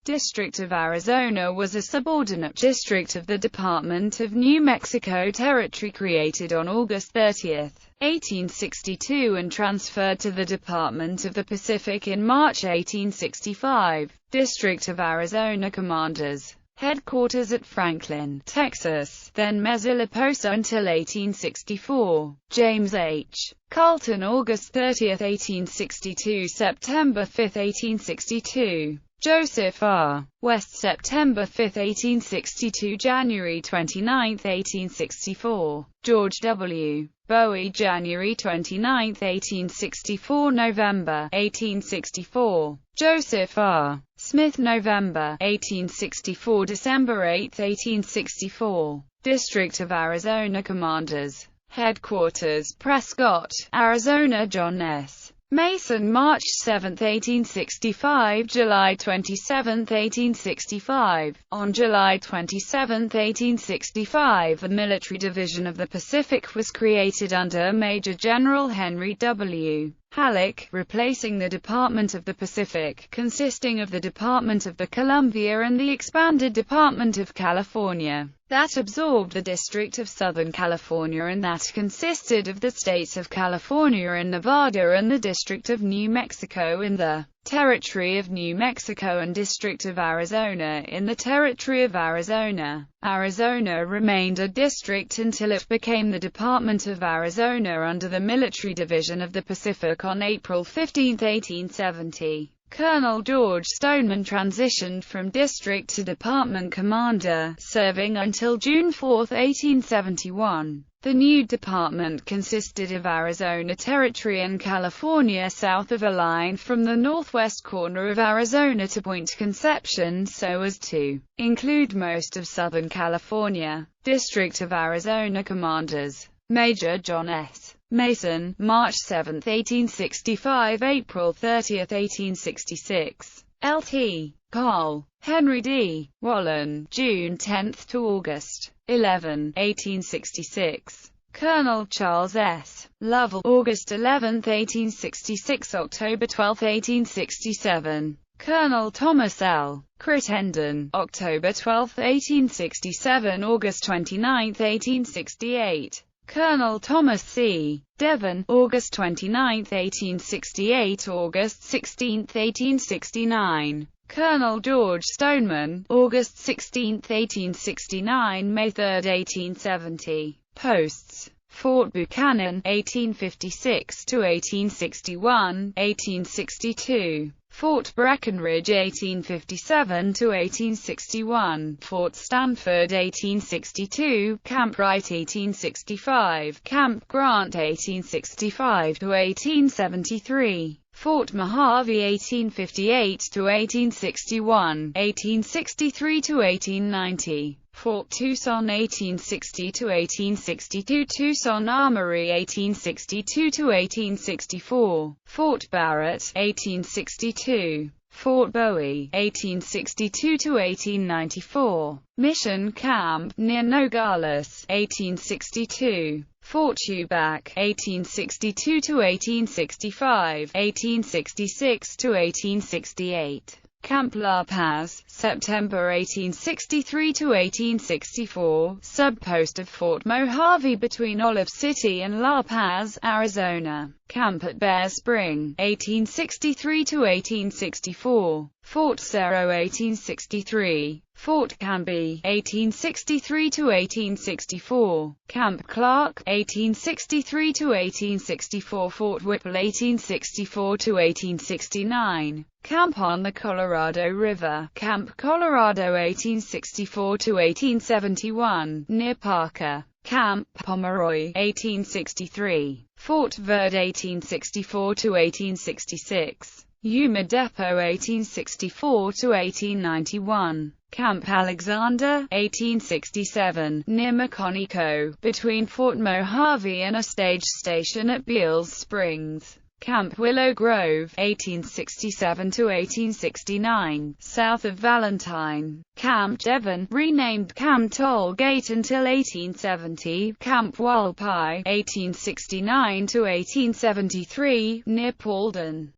District of Arizona was a subordinate district of the Department of New Mexico Territory created on August 30, 1862 and transferred to the Department of the Pacific in March 1865. District of Arizona Commanders. Headquarters at Franklin, Texas, then Mesilla until 1864. James H. Carlton, August 30, 1862 – September 5, 1862. Joseph R. West, September 5, 1862 – January 29, 1864. George W. Bowie, January 29, 1864 – November 1864. Joseph R. Smith, November 1864 – December 8, 1864. District of Arizona Commanders. Headquarters Prescott, Arizona. John S. Mason, March 7, 1865 – July 27, 1865. On July 27, 1865, a military division of the Pacific was created under Major General Henry W. Halleck, replacing the Department of the Pacific, consisting of the Department of the Columbia and the expanded Department of California, that absorbed the District of Southern California and that consisted of the states of California and Nevada and the District of New Mexico in the Territory of New Mexico and District of Arizona in the Territory of Arizona. Arizona remained a district until it became the Department of Arizona under the Military Division of the Pacific on April 15, 1870. Colonel George Stoneman transitioned from district to department commander, serving until June 4, 1871. The new department consisted of Arizona Territory and California south of a line from the northwest corner of Arizona to Point Conception so as to include most of Southern California. District of Arizona Commanders. Major John S. Mason, March 7, 1865 – April 30, 1866. Lt. Col. Henry D. Wallen, June 10 to August 11, 1866. Colonel Charles S. Lovell, August 11, 1866 – October 12, 1867. Colonel Thomas L. Crittenden, October 12, 1867 – August 29, 1868. Colonel Thomas C. Devon, August 29, 1868 – August 16, 1869. Colonel George Stoneman, August 16, 1869 – May 3, 1870. Posts. Fort Buchanan, 1856 to 1861, 1862. Fort Breckinridge, 1857 to 1861. Fort Stanford, 1862. Camp Wright, 1865. Camp Grant, 1865 to 1873. Fort Mojave, 1858 to 1861, 1863 to 1890. Fort Tucson, 1860 to 1862. Tucson Armory, 1862 to 1864. Fort Barrett, 1862. Fort Bowie, 1862 to 1894. Mission Camp, near Nogales, 1862. Fort Tubac, 1862 to 1865, 1866 to 1868. Camp La Paz, September 1863 to 1864, subpost of Fort Mojave between Olive City and La Paz, Arizona. Camp at Bear Spring, 1863 to 1864. Fort Cerro, 1863. Fort Canby, 1863 to 1864. Camp Clark, 1863 to 1864. Fort Whipple, 1864 to 1869. Camp on the Colorado River, Camp Colorado, 1864 to 1871, near Parker. Camp Pomeroy, 1863. Fort Verde, 1864 to 1866. Yuma Depot, 1864 to 1891. Camp Alexander, 1867, near Maconico, between Fort Mojave and a stage station at Beals Springs. Camp Willow Grove, 1867 to 1869, south of Valentine. Camp Devon, renamed Camp Toll Gate until 1870. Camp Walpi, 1869 to 1873, near Paulden.